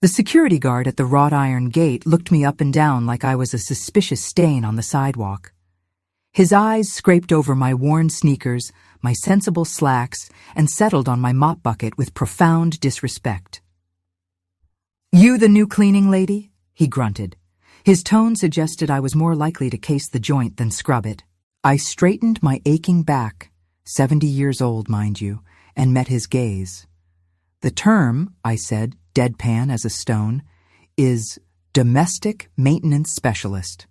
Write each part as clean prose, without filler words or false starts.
The security guard at the wrought iron gate looked me up and down like I was a suspicious stain on the sidewalk. His eyes scraped over my worn sneakers, my sensible slacks, and settled on my mop bucket with profound disrespect. "You the new cleaning lady?" he grunted. His tone suggested I was more likely to case the joint than scrub it. I straightened my aching back, 70 years old, mind you, and met his gaze. "The term," I said, deadpan as a stone, "is domestic maintenance specialist.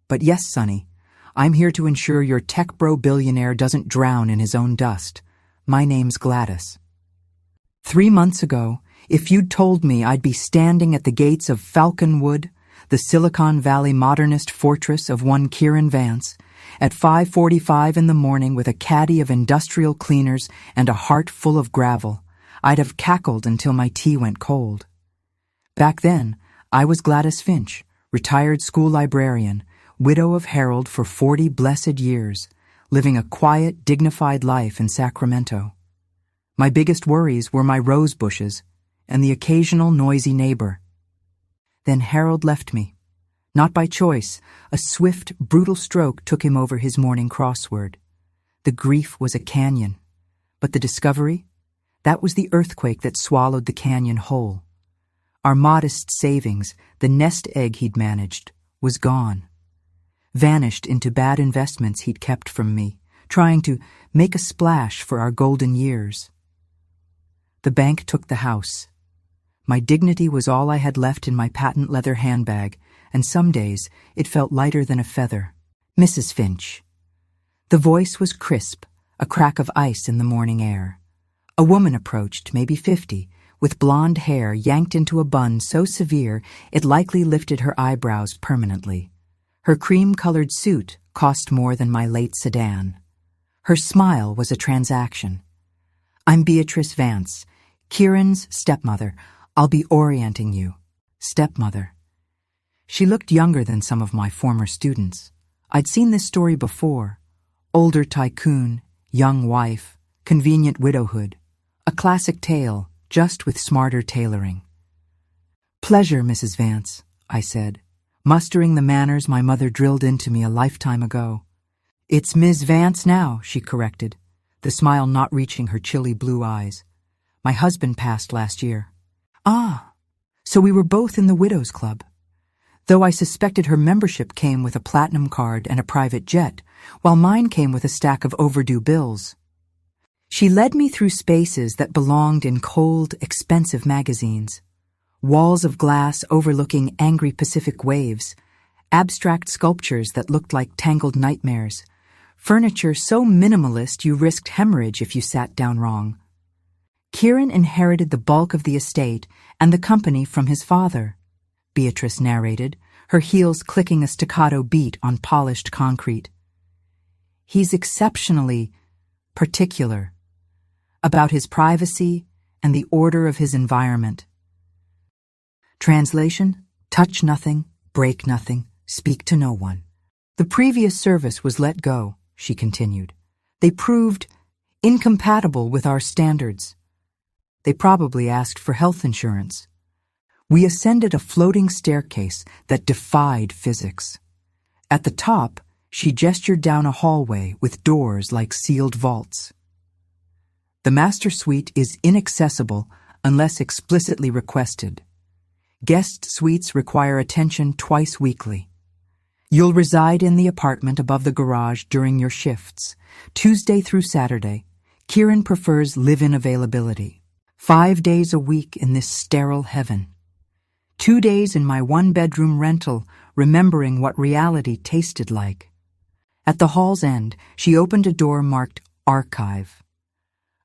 But yes, Sonny, I'm here to ensure your tech bro billionaire doesn't drown in his own dust. My name's Gladys." 3 months ago, if you'd told me I'd be standing at the gates of Falconwood, the Silicon Valley modernist fortress of one Kieran Vance, at 5:45 in the morning with a caddy of industrial cleaners and a heart full of gravel, I'd have cackled until my tea went cold. Back then, I was Gladys Finch, retired school librarian, widow of Harold for 40 blessed years, living a quiet, dignified life in Sacramento. My biggest worries were my rose bushes and the occasional noisy neighbor. Then Harold left me. Not by choice, a swift, brutal stroke took him over his morning crossword. The grief was a canyon, but the discovery? That was the earthquake that swallowed the canyon whole. Our modest savings, the nest egg he'd managed, was gone. Vanished into bad investments he'd kept from me, trying to make a splash for our golden years. The bank took the house. My dignity was all I had left in my patent leather handbag, and some days it felt lighter than a feather. "Mrs. Finch." The voice was crisp, a crack of ice in the morning air. A woman approached, maybe 50, with blonde hair yanked into a bun so severe it likely lifted her eyebrows permanently. Her cream-colored suit cost more than my late sedan. Her smile was a transaction. "I'm Beatrice Vance, Kieran's stepmother. I'll be orienting you." Stepmother. She looked younger than some of my former students. I'd seen this story before. Older tycoon, young wife, convenient widowhood. A classic tale, just with smarter tailoring. "Pleasure, Mrs. Vance," I said, mustering the manners my mother drilled into me a lifetime ago. "It's Ms. Vance now," she corrected, the smile not reaching her chilly blue eyes. "My husband passed last year." "Ah, so we were both in the Widows' Club." Though I suspected her membership came with a platinum card and a private jet, while mine came with a stack of overdue bills. She led me through spaces that belonged in cold, expensive magazines. Walls of glass overlooking angry Pacific waves, abstract sculptures that looked like tangled nightmares, furniture so minimalist you risked hemorrhage if you sat down wrong. Kieran inherited the bulk of the estate and the company from his father, Beatrice narrated, her heels clicking a staccato beat on polished concrete. "He's exceptionally particular about his privacy and the order of his environment." Translation: touch nothing, break nothing, speak to no one. "The previous service was let go," she continued. "They proved incompatible with our standards. They probably asked for health insurance. We ascended a floating staircase that defied physics. At the top, she gestured down a hallway with doors like sealed vaults. The master suite is inaccessible unless explicitly requested. Guest suites require attention twice weekly. You'll reside in the apartment above the garage during your shifts. Tuesday through Saturday, Kieran prefers live-in availability. 5 days a week in this sterile heaven. 2 days in my one-bedroom rental, remembering what reality tasted like. At the hall's end, she opened a door marked Archive.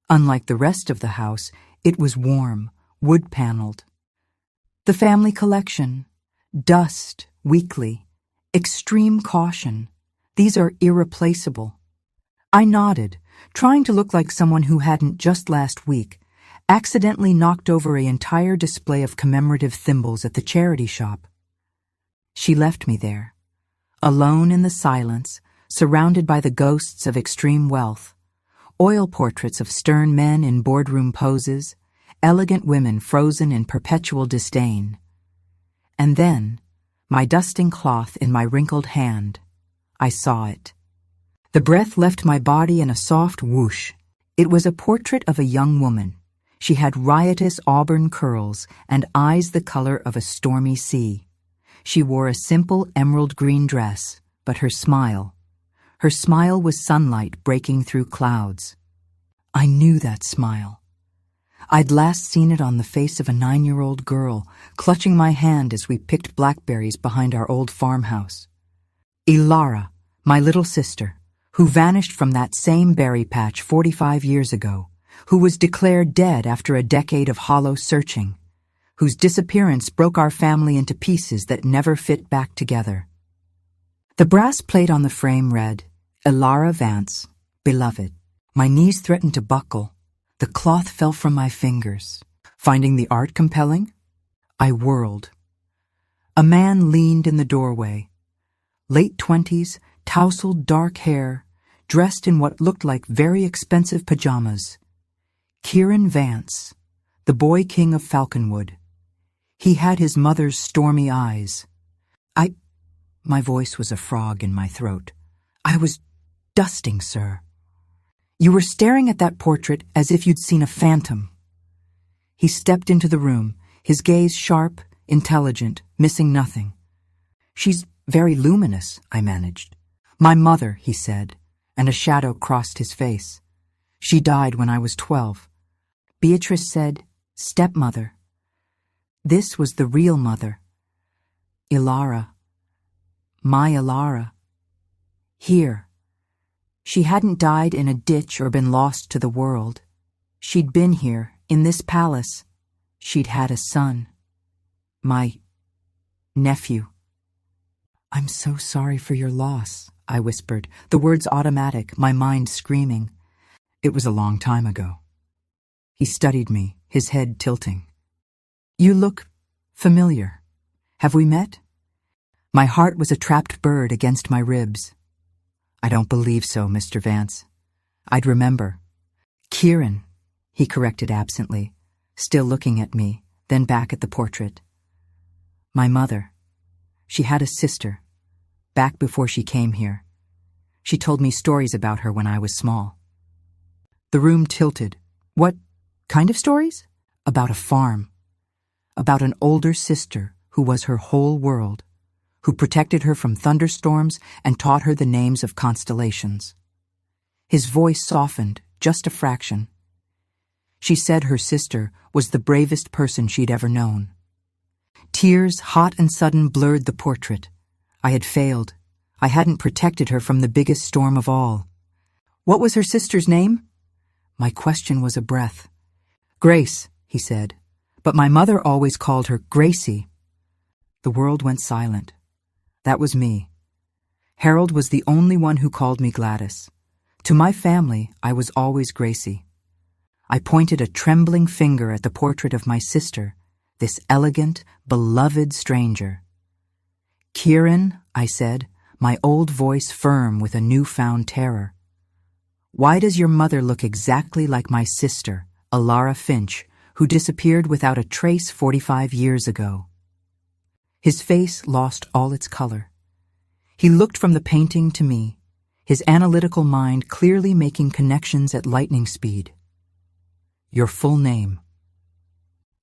Unlike the rest of the house, it was warm, wood-paneled. The family collection. Dust, weekly. Extreme caution. These are irreplaceable. I nodded, trying to look like someone who hadn't, just last week, accidentally knocked over an entire display of commemorative thimbles at the charity shop. She left me there, alone in the silence, surrounded by the ghosts of extreme wealth, oil portraits of stern men in boardroom poses, elegant women frozen in perpetual disdain. And then, my dusting cloth in my wrinkled hand, I saw it. The breath left my body in a soft whoosh. It was a portrait of a young woman. She had riotous auburn curls and eyes the color of a stormy sea. She wore a simple emerald green dress, but her smile was sunlight breaking through clouds. I knew that smile. I'd last seen it on the face of a 9-year-old girl, clutching my hand as we picked blackberries behind our old farmhouse. Elara, my little sister, who vanished from that same berry patch 45 years ago, who was declared dead after a decade of hollow searching, whose disappearance broke our family into pieces that never fit back together. The brass plate on the frame read, Kieran Vance, beloved. My knees threatened to buckle. The cloth fell from my fingers. Finding the art compelling, I whirled. A man leaned in the doorway. Late 20s, tousled dark hair, dressed in what looked like very expensive pajamas. Kieran Vance, the boy king of Falconwood. He had his mother's stormy eyes. My voice was a frog in my throat. I was dusting, sir. You were staring at that portrait as if you'd seen a phantom. He stepped into the room, his gaze sharp, intelligent, missing nothing. She's very luminous, I managed. My mother, he said, and a shadow crossed his face. She died when I was 12. Beatrice said, stepmother. This was the real mother. Elara. My Elara. Here. She hadn't died in a ditch or been lost to the world. She'd been here, in this palace. She'd had a son. My nephew. I'm so sorry for your loss, I whispered, the words automatic, my mind screaming. It was a long time ago. He studied me, his head tilting. You look familiar. Have we met? My heart was a trapped bird against my ribs. I don't believe so, Mr. Vance. I'd remember. Kieran, he corrected absently, still looking at me, then back at the portrait. My mother. She had a sister, back before she came here. She told me stories about her when I was small. The room tilted. What kind of stories? About a farm. About an older sister who was her whole world, who protected her from thunderstorms and taught her the names of constellations. His voice softened, just a fraction. She said her sister was the bravest person she'd ever known. Tears, hot and sudden, blurred the portrait. I had failed. I hadn't protected her from the biggest storm of all. What was her sister's name? My question was a breath. Grace, he said, but my mother always called her Gracie. The world went silent. That was me. Harold was the only one who called me Gladys. To my family, I was always Gracie. I pointed a trembling finger at the portrait of my sister, this elegant, beloved stranger. Kieran, I said, my old voice firm with a newfound terror. Why does your mother look exactly like my sister, Gladys Finch, who disappeared without a trace 45 years ago? His face lost all its color. He looked from the painting to me, his analytical mind clearly making connections at lightning speed. Your full name?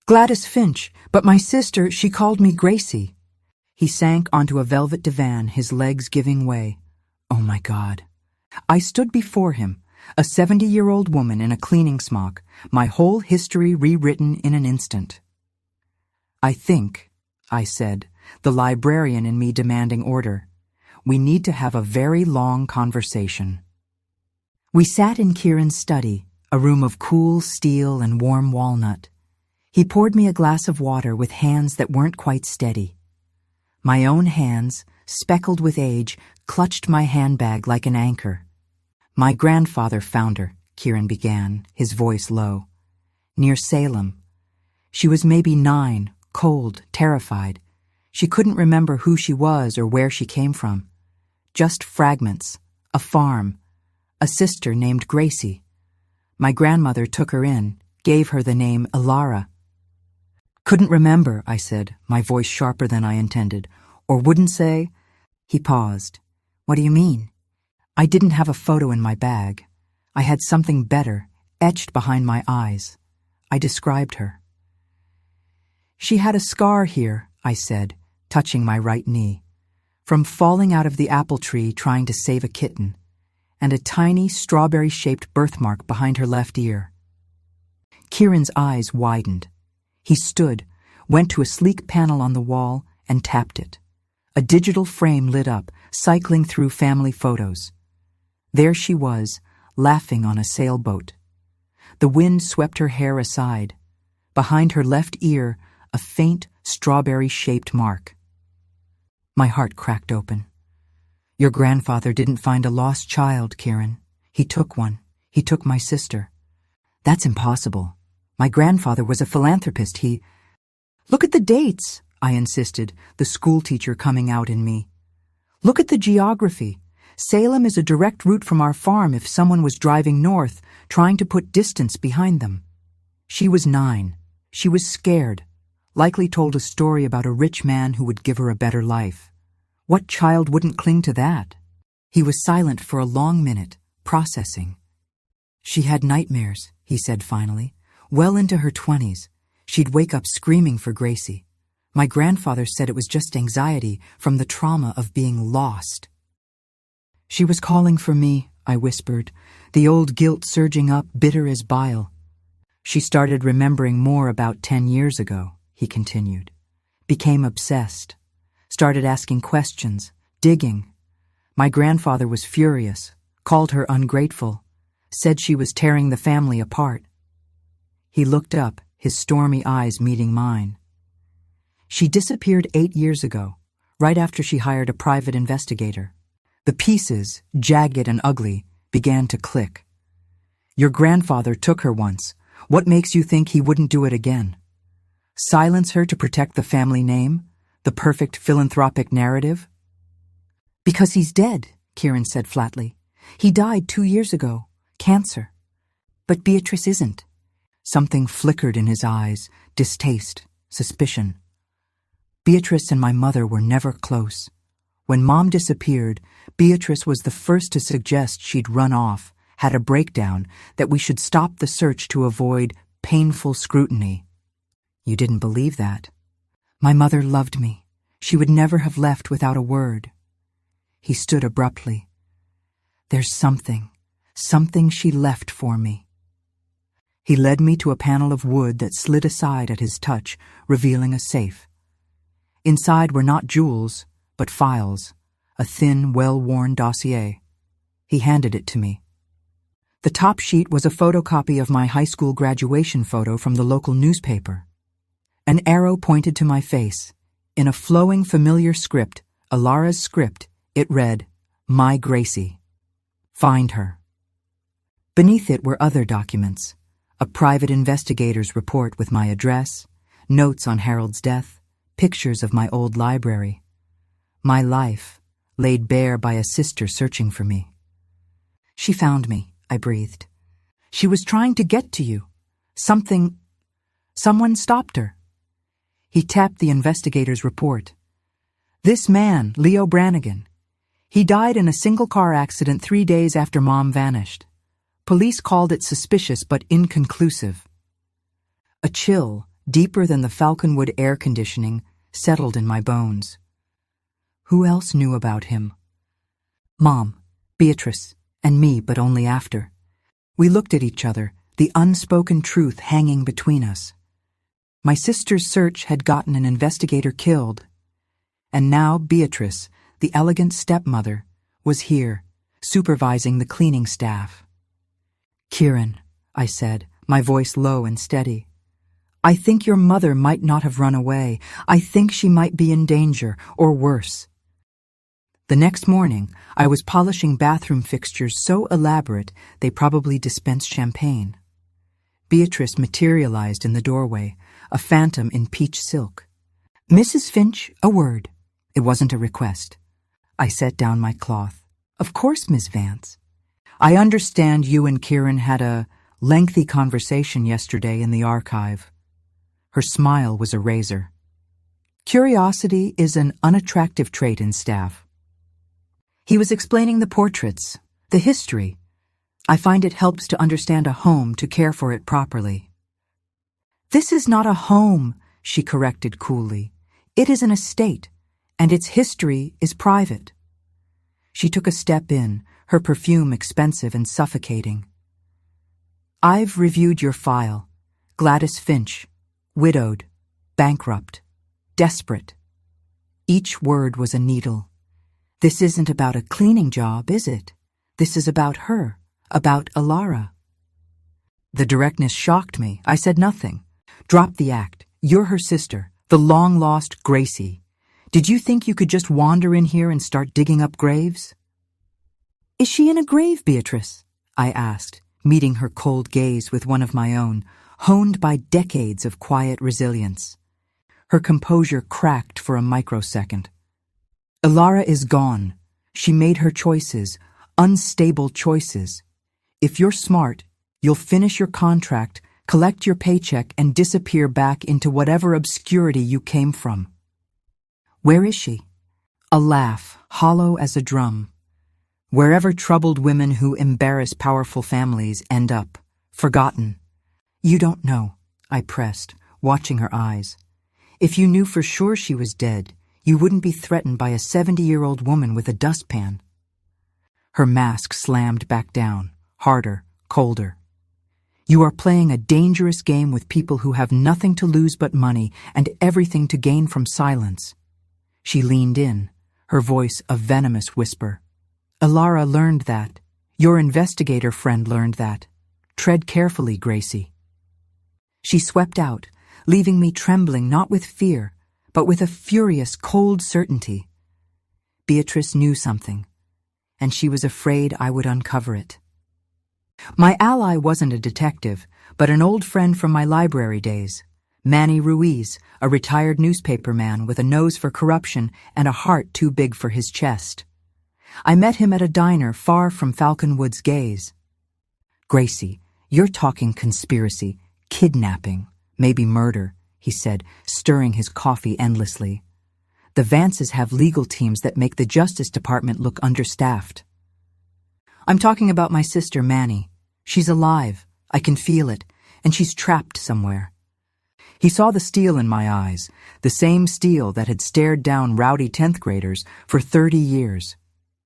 Gladys Finch, but my sister, she called me Gracie. He sank onto a velvet divan, his legs giving way. Oh my God. I stood before him, a 70-year-old woman in a cleaning smock, my whole history rewritten in an instant. I think, I said, the librarian in me demanding order, we need to have a very long conversation. We sat in Kieran's study, a room of cool steel and warm walnut. He poured me a glass of water with hands that weren't quite steady. My own hands, speckled with age, clutched my handbag like an anchor. My grandfather found her, Kieran began, his voice low. Near Salem. She was maybe 9, cold, terrified. She couldn't remember who she was or where she came from. Just fragments, a farm, a sister named Gracie. My grandmother took her in, gave her the name Elara. Couldn't remember, I said, my voice sharper than I intended, or wouldn't say. He paused. What do you mean? I didn't have a photo in my bag. I had something better, etched behind my eyes. I described her. She had a scar here, I said, touching my right knee, from falling out of the apple tree trying to save a kitten, and a tiny strawberry-shaped birthmark behind her left ear. Kieran's eyes widened. He stood, went to a sleek panel on the wall, and tapped it. A digital frame lit up, cycling through family photos. There she was, laughing on a sailboat. The wind swept her hair aside. Behind her left ear, a faint, strawberry-shaped mark. My heart cracked open. Your grandfather didn't find a lost child, Kieran. He took one. He took my sister. That's impossible. My grandfather was a philanthropist. Look at the dates, I insisted, the schoolteacher coming out in me. Look at the geography. Salem is a direct route from our farm if someone was driving north, trying to put distance behind them. She was 9. She was scared. Likely told a story about a rich man who would give her a better life. What child wouldn't cling to that? He was silent for a long minute, processing. She had nightmares, he said finally. Well into her 20s. She'd wake up screaming for Gracie. My grandfather said it was just anxiety from the trauma of being lost. She was calling for me, I whispered, the old guilt surging up, bitter as bile. She started remembering more about 10 years ago, he continued. Became obsessed. Started asking questions, digging. My grandfather was furious, called her ungrateful, said she was tearing the family apart. He looked up, his stormy eyes meeting mine. She disappeared 8 years ago, right after she hired a private investigator. The pieces, jagged and ugly, began to click. Your grandfather took her once. What makes you think he wouldn't do it again? Silence her to protect the family name? The perfect philanthropic narrative? Because he's dead, Kieran said flatly. He died 2 years ago. Cancer. But Beatrice isn't. Something flickered in his eyes, distaste, suspicion. Beatrice and my mother were never close. When Mom disappeared, Beatrice was the first to suggest she'd run off, had a breakdown, that we should stop the search to avoid painful scrutiny. You didn't believe that. My mother loved me. She would never have left without a word. He stood abruptly. There's something she left for me. He led me to a panel of wood that slid aside at his touch, revealing a safe. Inside were not jewels, but files, a thin, well-worn dossier. He handed it to me. The top sheet was a photocopy of my high school graduation photo from the local newspaper. An arrow pointed to my face. In a flowing, familiar script, Elara's script, it read, My Gracie. Find her. Beneath it were other documents. A private investigator's report with my address, notes on Harold's death, pictures of my old library. My life, laid bare by a sister searching for me. She found me, I breathed. She was trying to get to you. Someone stopped her. He tapped the investigator's report. This man, Leo Brannigan. He died in a single-car accident 3 days after Mom vanished. Police called it suspicious but inconclusive. A chill, deeper than the Falconwood air conditioning, settled in my bones. Who else knew about him? Mom, Beatrice, and me, but only after. We looked at each other, the unspoken truth hanging between us. My sister's search had gotten an investigator killed, and now Beatrice, the elegant stepmother, was here, supervising the cleaning staff. Kieran, I said, my voice low and steady. I think your mother might not have run away. I think she might be in danger, or worse. The next morning, I was polishing bathroom fixtures so elaborate they probably dispensed champagne. Beatrice materialized in the doorway, a phantom in peach silk. Mrs. Finch, a word. It wasn't a request. I set down my cloth. Of course, Miss Vance. I understand you and Kieran had a Lengthy conversation yesterday in the archive. Her smile was a razor. Curiosity is an unattractive trait in staff. He was explaining the portraits, the history. I find it helps to understand a home to care for it properly. This is not a home, she corrected coolly. It is an estate, and its history is private. She took a step in, her perfume expensive and suffocating. I've reviewed your file. Gladys Finch, widowed, bankrupt, desperate. Each word was a needle. This isn't about a cleaning job, is it? This is about her, about Elara. The directness shocked me. I said nothing. Drop the act. You're her sister, the long-lost Gracie. Did you think you could just wander in here and start digging up graves? Is she in a grave, Beatrice? I asked, meeting her cold gaze with one of my own, honed by decades of quiet resilience. Her composure cracked for a microsecond. Elara is gone. She made her choices, unstable choices. If you're smart, you'll finish your contract, collect your paycheck, and disappear back into whatever obscurity you came from. Where is she? A laugh, hollow as a drum. Wherever troubled women who embarrass powerful families end up, forgotten. You don't know, I pressed, watching her eyes. If you knew for sure she was dead, you wouldn't be threatened by a 70-year-old woman with a dustpan. Her mask slammed back down, harder, colder. You are playing a dangerous game with people who have nothing to lose but money and everything to gain from silence. She leaned in, her voice a venomous whisper. Elara learned that. Your investigator friend learned that. Tread carefully, Gracie. She swept out, leaving me trembling not with fear, but with a furious, cold certainty. Beatrice knew something, and she was afraid I would uncover it. My ally wasn't a detective, but an old friend from my library days. Manny Ruiz, a retired newspaperman with a nose for corruption and a heart too big for his chest. I met him at a diner far from Falconwood's gaze. Gracie, you're talking conspiracy, kidnapping, maybe murder, he said, stirring his coffee endlessly. The Vances have legal teams that make the Justice Department look understaffed. I'm talking about my sister, Manny. She's alive. I can feel it, and she's trapped somewhere. He saw the steel in my eyes, the same steel that had stared down rowdy 10th graders for 30 years.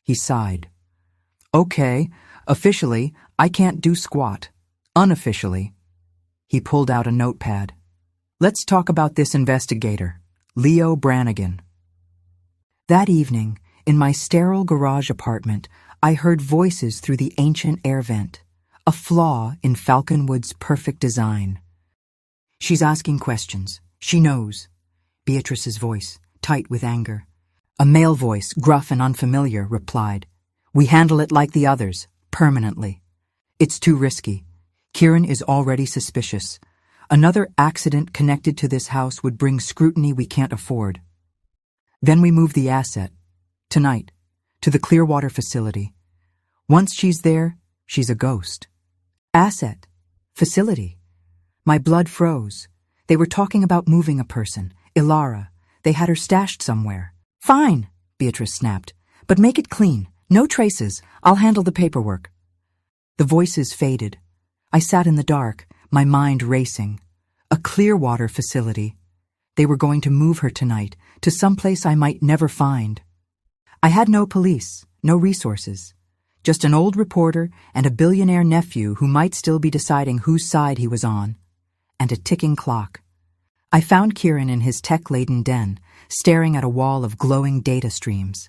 He sighed. Okay, officially, I can't do squat. Unofficially. He pulled out a notepad. Let's talk about this investigator, Leo Brannigan. That evening, in my sterile garage apartment, I heard voices through the ancient air vent, a flaw in Falconwood's perfect design. She's asking questions. She knows. Beatrice's voice, tight with anger. A male voice, gruff and unfamiliar, replied, We handle it like the others, permanently. It's too risky. Kieran is already suspicious. Another accident connected to this house would bring scrutiny we can't afford. Then we move the asset, tonight, to the Clearwater facility. Once she's there, she's a ghost. Asset, facility. My blood froze. They were talking about moving a person, Elara. They had her stashed somewhere. Fine, Beatrice snapped, but make it clean. No traces. I'll handle the paperwork. The voices faded. I sat in the dark, my mind racing. A Clearwater facility. They were going to move her tonight to someplace I might never find. I had no police, no resources. Just an old reporter and a billionaire nephew who might still be deciding whose side he was on. And a ticking clock. I found Kieran in his tech-laden den, staring at a wall of glowing data streams.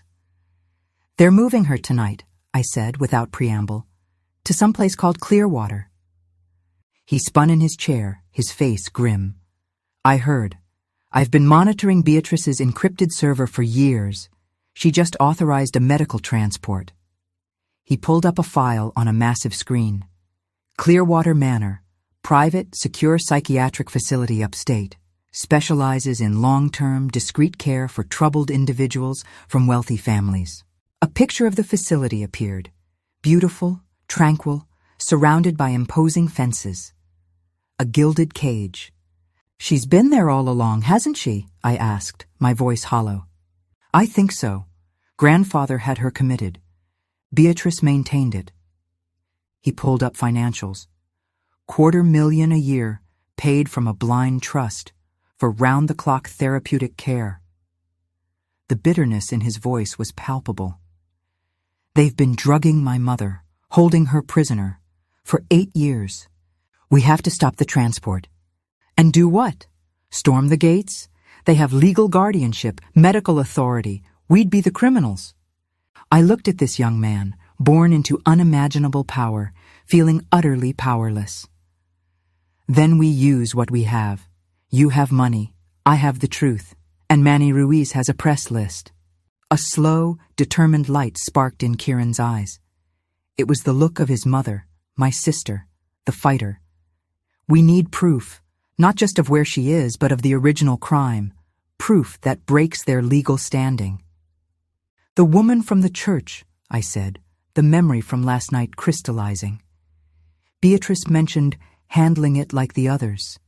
They're moving her tonight, I said without preamble, to someplace called Clearwater. He spun in his chair, his face grim. I heard. I've been monitoring Beatrice's encrypted server for years. She just authorized a medical transport. He pulled up a file on a massive screen. Clearwater Manor, private, secure psychiatric facility upstate. Specializes in long-term, discreet care for troubled individuals from wealthy families. A picture of the facility appeared. Beautiful, tranquil, surrounded by imposing fences. A gilded cage. "She's been there all along, hasn't she?" I asked, my voice hollow. "I think so. Grandfather had her committed. Beatrice maintained it." He pulled up financials. $250,000 a year, paid from a blind trust, for round-the-clock therapeutic care. The bitterness in his voice was palpable. "They've been drugging my mother, holding her prisoner, for 8 years. We have to stop the transport." "And do what? Storm the gates? They have legal guardianship, medical authority. We'd be the criminals." I looked at this young man, born into unimaginable power, feeling utterly powerless. "Then we use what we have. You have money, I have the truth, and Manny Ruiz has a press list." A slow, determined light sparked in Kieran's eyes. It was the look of his mother, my sister, the fighter. "We need proof, not just of where she is, but of the original crime, proof that breaks their legal standing." "The woman from the church," I said, the memory from last night crystallizing. Beatrice mentioned handling it like the others.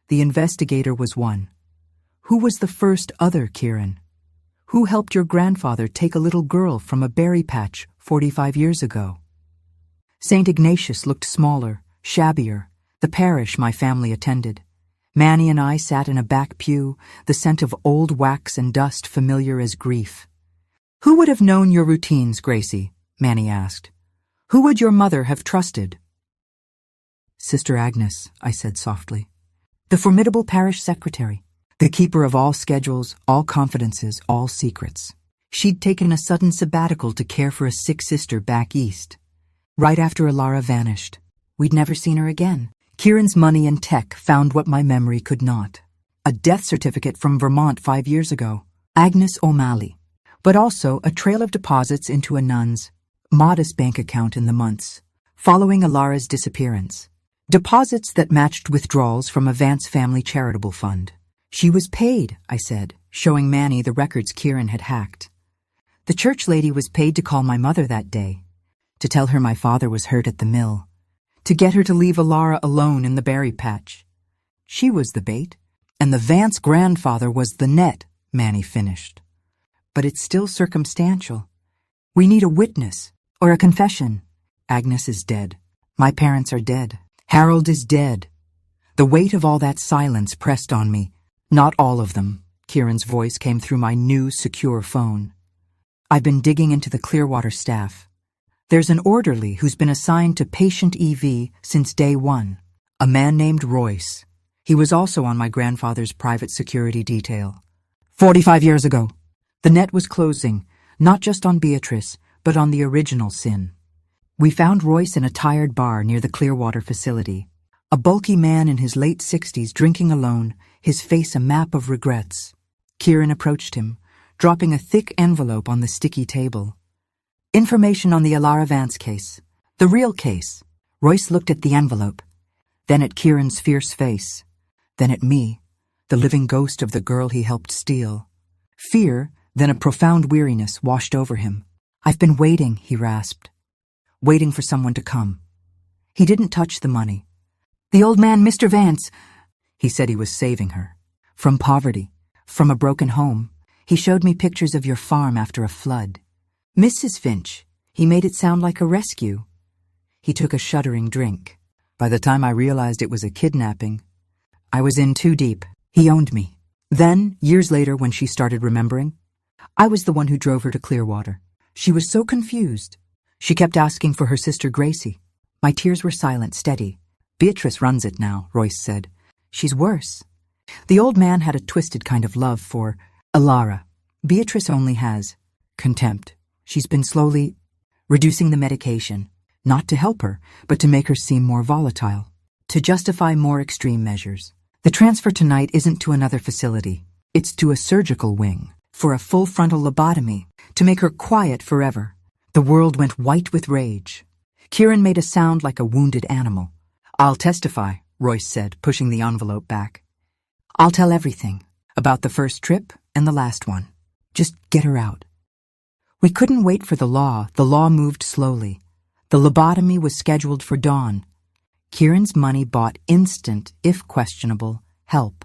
The investigator was one. Who was the first other, Kieran? Who helped your grandfather take a little girl from a berry patch 45 years ago? St. Ignatius looked smaller, shabbier, the parish my family attended. Manny and I sat in a back pew, the scent of old wax and dust familiar as grief. "Who would have known your routines, Gracie?" Manny asked. "Who would your mother have trusted?" "Sister Agnes," I said softly. "The formidable parish secretary, the keeper of all schedules, all confidences, all secrets. She'd taken a sudden sabbatical to care for a sick sister back east. Right after Elara vanished. We'd never seen her again. Kieran's money and tech found what my memory could not. A death certificate from Vermont 5 years ago. Agnes O'Malley. But also a trail of deposits into a nun's modest bank account in the months following Elara's disappearance. Deposits that matched withdrawals from a Vance family charitable fund. She was paid, I said, showing Manny the records Kieran had hacked. The church lady was paid to call my mother that day, to tell her my father was hurt at the mill, to get her to leave Elara alone in the berry patch. She was the bait, and the Vance grandfather was the net, Manny finished. But it's still circumstantial. We need a witness, or a confession. Agnes is dead. My parents are dead. Harold is dead. The weight of all that silence pressed on me. Not all of them. Kieran's voice came through my new, secure phone. I've been digging into the Clearwater staff. There's an orderly who's been assigned to patient EV since day one, a man named Royce. He was also on my grandfather's private security detail. 45 years ago. The net was closing, not just on Beatrice, but on the original sin. We found Royce in a tired bar near the Clearwater facility, a bulky man in his late 60s drinking alone, his face a map of regrets. Kieran approached him, dropping a thick envelope on the sticky table. Information on the Elara Vance case. The real case. Royce looked at the envelope, then at Kieran's fierce face, then at me, the living ghost of the girl he helped steal. Fear, then a profound weariness washed over him. "I've been waiting," he rasped. "Waiting for someone to come." He didn't touch the money. "The old man, Mr. Vance," he said he was saving her. "From poverty, from a broken home. He showed me pictures of your farm after a flood. Mrs. Finch, he made it sound like a rescue." He took a shuddering drink. By the time I realized it was a kidnapping, I was in too deep. He owned me. Then, years later when she started remembering, I was the one who drove her to Clearwater. She was so confused. She kept asking for her sister Gracie. My tears were silent, steady. "Beatrice runs it now," Royce said. "She's worse." The old man had a twisted kind of love for Elara. Beatrice only has contempt. She's been slowly reducing the medication, not to help her, but to make her seem more volatile, to justify more extreme measures. The transfer tonight isn't to another facility. It's to a surgical wing, for a full frontal lobotomy, to make her quiet forever. The world went white with rage. Kieran made a sound like a wounded animal. "I'll testify," Royce said, pushing the envelope back. "I'll tell everything, about the first trip and the last one. Just get her out." We couldn't wait for the law. The law moved slowly. The lobotomy was scheduled for dawn. Kieran's money bought instant, if questionable, help.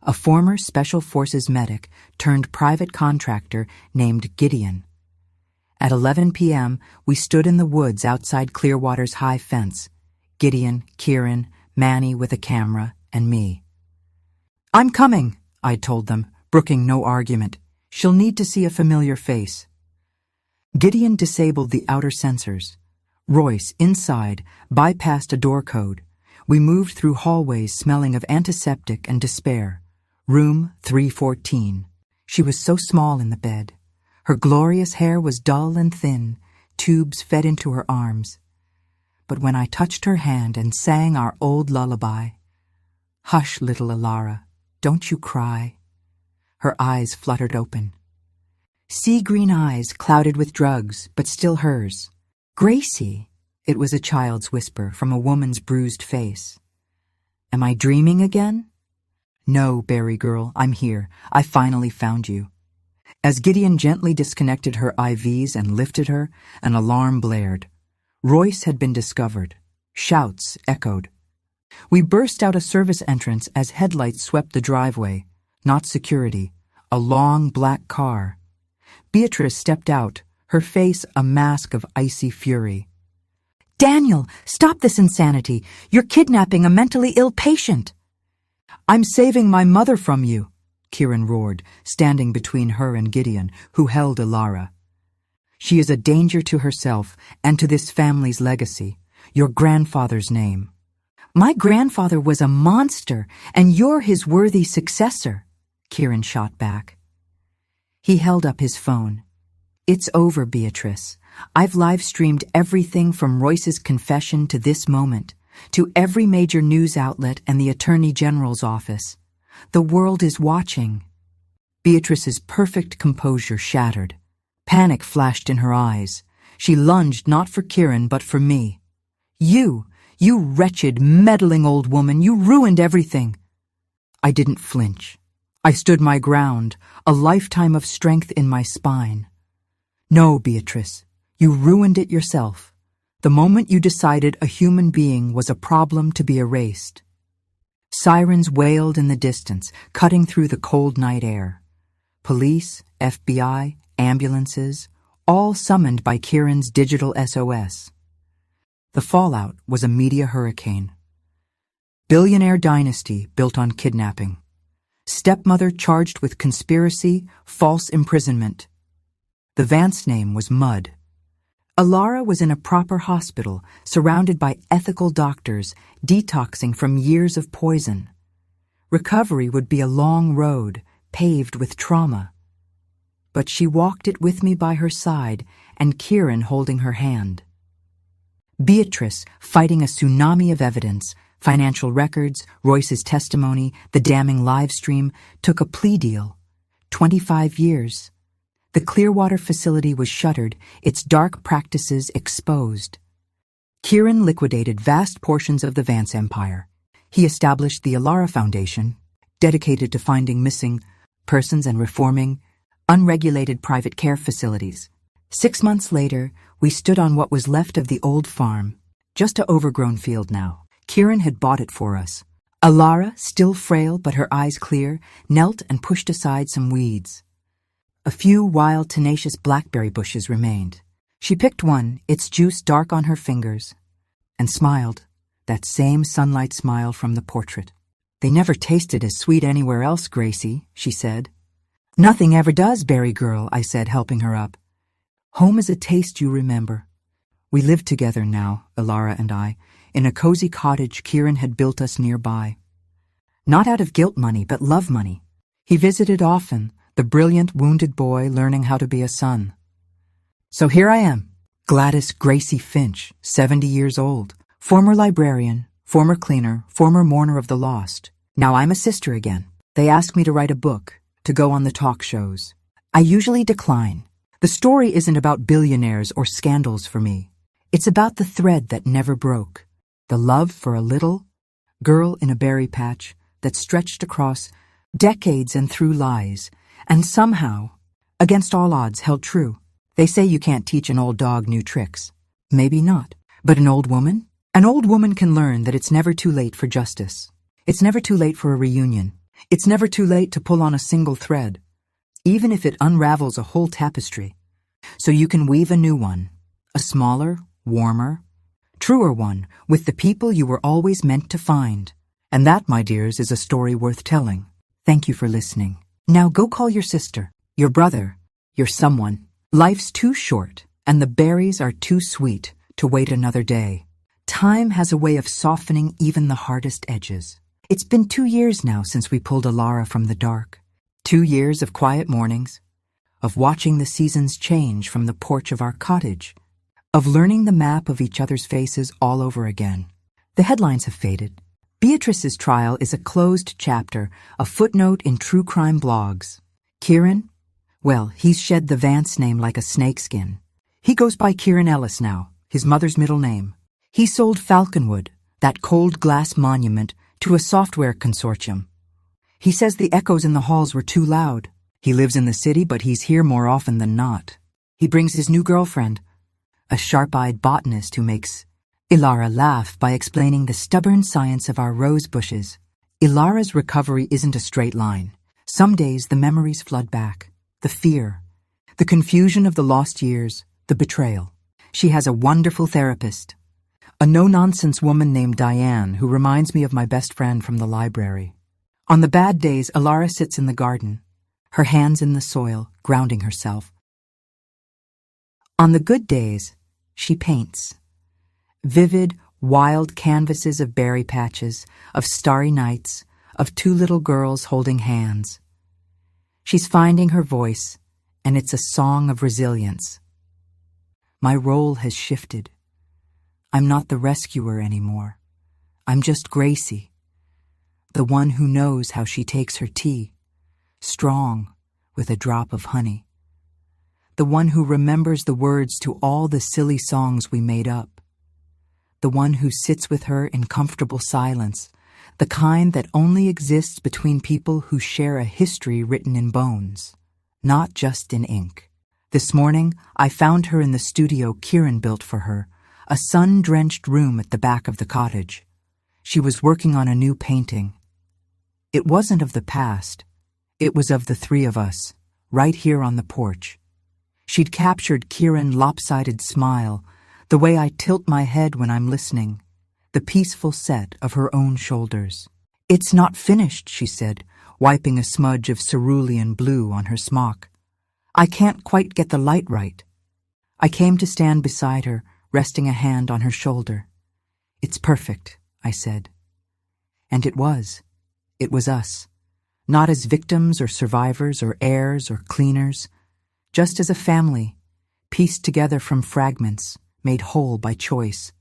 A former Special Forces medic turned private contractor named Gideon. At 11 p.m., we stood in the woods outside Clearwater's high fence. Gideon, Kieran, Manny with a camera, and me. "I'm coming," I told them, brooking no argument. "She'll need to see a familiar face." Gideon disabled the outer sensors. Royce, inside, bypassed a door code. We moved through hallways smelling of antiseptic and despair. Room 314. She was so small in the bed. Her glorious hair was dull and thin. Tubes fed into her arms. But when I touched her hand and sang our old lullaby, "Hush, little Elara, don't you cry," her eyes fluttered open. Sea-green eyes clouded with drugs, but still hers. "Gracie," it was a child's whisper from a woman's bruised face. "Am I dreaming again?" "No, Berry girl, I'm here. I finally found you." As Gideon gently disconnected her IVs and lifted her, an alarm blared. Royce had been discovered. Shouts echoed. We burst out a service entrance as headlights swept the driveway. Not security. A long black car. Beatrice stepped out, her face a mask of icy fury. "Daniel, stop this insanity! You're kidnapping a mentally ill patient!" "I'm saving my mother from you," Kieran roared, standing between her and Gideon, who held Elara. "She is a danger to herself and to this family's legacy, your grandfather's name." "My grandfather was a monster, and you're his worthy successor," Kieran shot back. He held up his phone. "It's over, Beatrice. I've live-streamed everything from Royce's confession to this moment, to every major news outlet and the Attorney General's office. The world is watching." Beatrice's perfect composure shattered. Panic flashed in her eyes. She lunged not for Kieran but for me. You wretched, meddling old woman, you ruined everything." I didn't flinch. I stood my ground, a lifetime of strength in my spine. "No, Beatrice, you ruined it yourself. The moment you decided a human being was a problem to be erased." Sirens wailed in the distance, cutting through the cold night air. Police, FBI, ambulances, all summoned by Kieran's digital SOS. The fallout was a media hurricane. Billionaire dynasty built on kidnapping. Stepmother charged with conspiracy, false imprisonment. The Vance name was mud. Elara was in a proper hospital, surrounded by ethical doctors, detoxing from years of poison. Recovery would be a long road, paved with trauma. But she walked it with me by her side, and Kieran holding her hand. Beatrice, fighting a tsunami of evidence, financial records, Royce's testimony, the damning live stream, took a plea deal. 25 years. The Clearwater facility was shuttered, its dark practices exposed. Kieran liquidated vast portions of the Vance empire. He established the Elara Foundation, dedicated to finding missing persons and reforming unregulated private care facilities. 6 months later, we stood on what was left of the old farm, just an overgrown field now. Kieran had bought it for us. Elara, still frail but her eyes clear, knelt and pushed aside some weeds. A few wild, tenacious blackberry bushes remained. She picked one, its juice dark on her fingers, and smiled, that same sunlight smile from the portrait. "They never tasted as sweet anywhere else, Gracie," she said. "Nothing ever does, Berry girl," I said, helping her up. "Home is a taste you remember." We lived together now, Elara and I, in a cozy cottage Kieran had built us nearby. Not out of guilt money, but love money. He visited often, the brilliant, wounded boy learning how to be a son. So here I am, Gladys Gracie Finch, 70 years old, former librarian, former cleaner, former mourner of the lost. Now I'm a sister again. They ask me to write a book, to go on the talk shows. I usually decline. The story isn't about billionaires or scandals for me. It's about the thread that never broke, the love for a little girl in a berry patch that stretched across decades and through lies, and somehow, against all odds, held true. They say you can't teach an old dog new tricks. Maybe not. But an old woman? An old woman can learn that it's never too late for justice. It's never too late for a reunion. It's never too late to pull on a single thread, even if it unravels a whole tapestry. So you can weave a new one, a smaller, warmer, truer one, with the people you were always meant to find. And that, my dears, is a story worth telling. Thank you for listening. Now go call your sister, your brother, your someone. Life's too short, and the berries are too sweet to wait another day. Time has a way of softening even the hardest edges. It's been 2 years now since we pulled Elara from the dark. 2 years of quiet mornings, of watching the seasons change from the porch of our cottage, of learning the map of each other's faces all over again. The headlines have faded. Beatrice's trial is a closed chapter, a footnote in true crime blogs. Kieran? Well, he's shed the Vance name like a snakeskin. He goes by Kieran Ellis now, his mother's middle name. He sold Falconwood, that cold glass monument, to a software consortium. He says the echoes in the halls were too loud. He lives in the city, but he's here more often than not. He brings his new girlfriend, a sharp-eyed botanist who makes Elara laugh by explaining the stubborn science of our rose bushes. Elara's recovery isn't a straight line. Some days the memories flood back, the fear, the confusion of the lost years, the betrayal. She has a wonderful therapist, a no-nonsense woman named Diane who reminds me of my best friend from the library. On the bad days, Elara sits in the garden, her hands in the soil, grounding herself. On the good days, she paints. Vivid, wild canvases of berry patches, of starry nights, of 2 little girls holding hands. She's finding her voice, and it's a song of resilience. My role has shifted. I'm not the rescuer anymore. I'm just Gracie, the one who knows how she takes her tea, strong, with a drop of honey. The one who remembers the words to all the silly songs we made up. The one who sits with her in comfortable silence, the kind that only exists between people who share a history written in bones, not just in ink. This morning, I found her in the studio Kieran built for her, a sun-drenched room at the back of the cottage. She was working on a new painting. It wasn't of the past. It was of the 3 of us, right here on the porch. She'd captured Kieran's lopsided smile, the way I tilt my head when I'm listening, the peaceful set of her own shoulders. "It's not finished," she said, wiping a smudge of cerulean blue on her smock. "I can't quite get the light right." I came to stand beside her, resting a hand on her shoulder. "It's perfect," I said. And it was. It was us. Not as victims or survivors or heirs or cleaners, just as a family, pieced together from fragments, made whole by choice.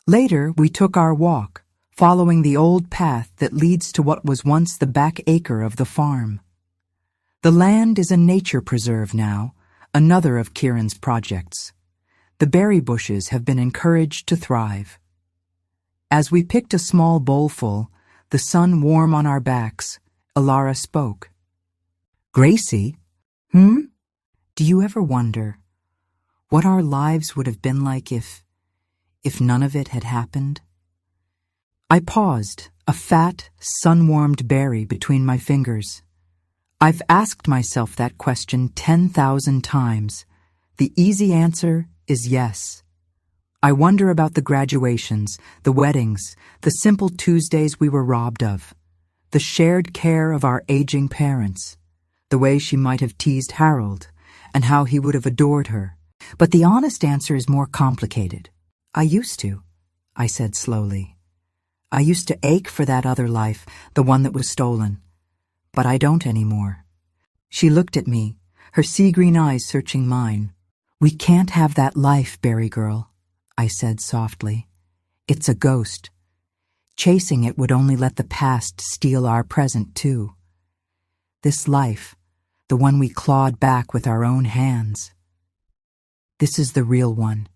Later, we took our walk, following the old path that leads to what was once the back acre of the farm. The land is a nature preserve now, another of Kieran's projects. The berry bushes have been encouraged to thrive. As we picked a small bowlful, the sun warm on our backs, Elara spoke. "Gracie, do you ever wonder what our lives would have been like if none of it had happened?" I paused, a fat, sun-warmed berry between my fingers. I've asked myself that question 10,000 times. The easy answer is yes. I wonder about the graduations, the weddings, the simple Tuesdays we were robbed of, the shared care of our aging parents, the way she might have teased Harold, and how he would have adored her. But the honest answer is more complicated. "I used to," I said slowly. "I used to ache for that other life, the one that was stolen. But I don't anymore." She looked at me, her sea-green eyes searching mine. "We can't have that life, Berry Girl," I said softly. "It's a ghost. Chasing it would only let the past steal our present, too. This life, the one we clawed back with our own hands. This is the real one.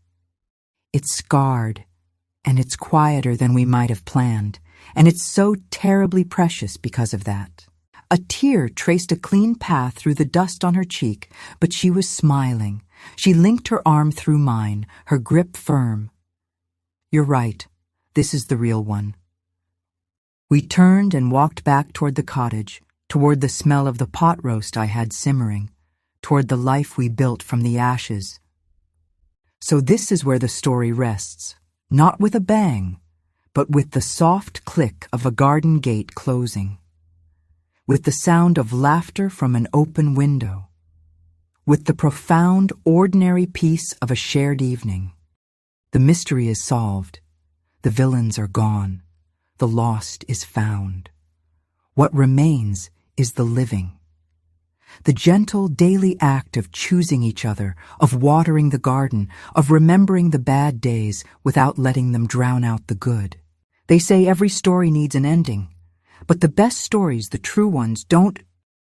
It's scarred, and it's quieter than we might have planned, and it's so terribly precious because of that." A tear traced a clean path through the dust on her cheek, but she was smiling. She linked her arm through mine, her grip firm. You're right. This is the real one. We turned and walked back toward the cottage, toward the smell of the pot roast I had simmering, toward the life we built from the ashes. So this is where the story rests, not with a bang, but with the soft click of a garden gate closing, with the sound of laughter from an open window, with the profound, ordinary peace of a shared evening. The mystery is solved. The villains are gone. The lost is found. What remains is the living. The gentle daily act of choosing each other, of watering the garden, of remembering the bad days without letting them drown out the good. They say every story needs an ending, but the best stories, the true ones, don't